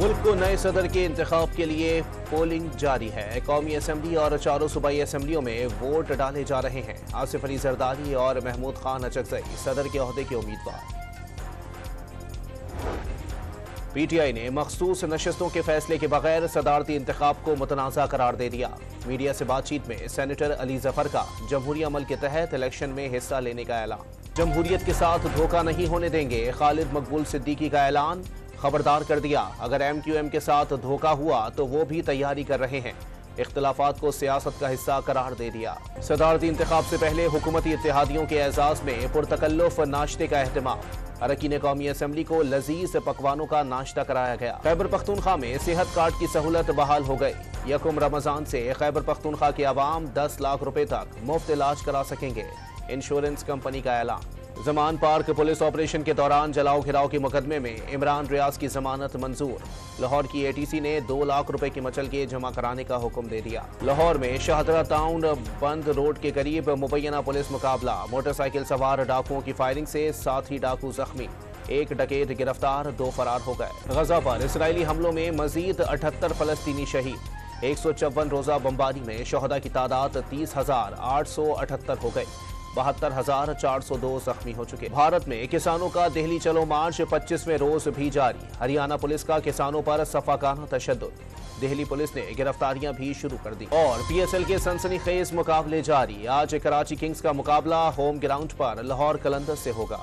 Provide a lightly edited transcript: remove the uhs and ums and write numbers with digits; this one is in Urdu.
ملک کو نئے صدر کے انتخاب کے لیے پولنگ جاری ہے۔ قومی اسمبلی اور چاروں صوبائی اسمبلیوں میں ووٹ ڈالے جا رہے ہیں۔ آصف علی زرداری اور محمود خان اچکزئی صدر کے عہدے کے امیدوار۔ پی ٹی آئی نے مخصوص نشستوں کے فیصلے کے بغیر صدارتی انتخاب کو متنازع قرار دے دیا۔ میڈیا سے بات چیت میں سینیٹر علی ظفر کا جمہوری عمل کے تحت الیکشن میں حصہ لینے کا اعلان۔ جمہوریت کے ساتھ دھوکہ نہیں ہونے دیں گے، خالد مقبول صدیقی کا اعلان۔ خبردار کر دیا، اگر ایم کیو ایم کے ساتھ دھوکہ ہوا تو وہ بھی تیاری کر رہے ہیں۔ اختلافات کو سیاست کا حصہ قرار دے دیا۔ صدارتی انتخاب سے پہلے حکومتی اتحادیوں کے اعزاز میں پرتکلف ناشتے کا اہتمام۔ اراکین قومی اسمبلی کو لذیذ پکوانوں کا ناشتہ کرایا گیا۔ خیبر پختونخوا میں صحت کارڈ کی سہولت بحال ہو گئی۔ یکم رمضان سے خیبر پختونخوا کے عوام 10 لاکھ روپے تک مفت علاج کرا سکیں گے، انشورنس کمپنی کا اعلان۔ زمان پارک پولیس آپریشن کے دوران جلاؤ گھراؤ کے مقدمے میں عمران ریاض کی ضمانت منظور۔ لاہور کی اے ٹی سی نے 2 لاکھ روپے کی مچل کے جمع کرانے کا حکم دے دیا۔ لاہور میں شاہدرہ ٹاؤن بند روڈ کے قریب مبینہ پولیس مقابلہ، موٹر سائیکل سوار ڈاکوؤں کی فائرنگ سے 7 ڈاکو زخمی، 1 ڈکیت گرفتار، 2 فرار ہو گئے۔ غزہ پر اسرائیلی حملوں میں مزید 78 فلسطینی شہید۔ 154 روزہ بمباری میں شہداء کی تعداد 30,878 ہو گئی، 72,402 زخمی ہو چکے۔ بھارت میں کسانوں کا دہلی چلو مارچ 25ویں روز بھی جاری۔ ہریانہ پولیس کا کسانوں پر صفاقانہ تشدد، دہلی پولیس نے گرفتاریاں بھی شروع کر دی۔ اور پی ایس ایل کے سنسنی خیز مقابلے جاری۔ آج کراچی کنگز کا مقابلہ ہوم گراؤنڈ پر لاہور قلندرز سے ہوگا۔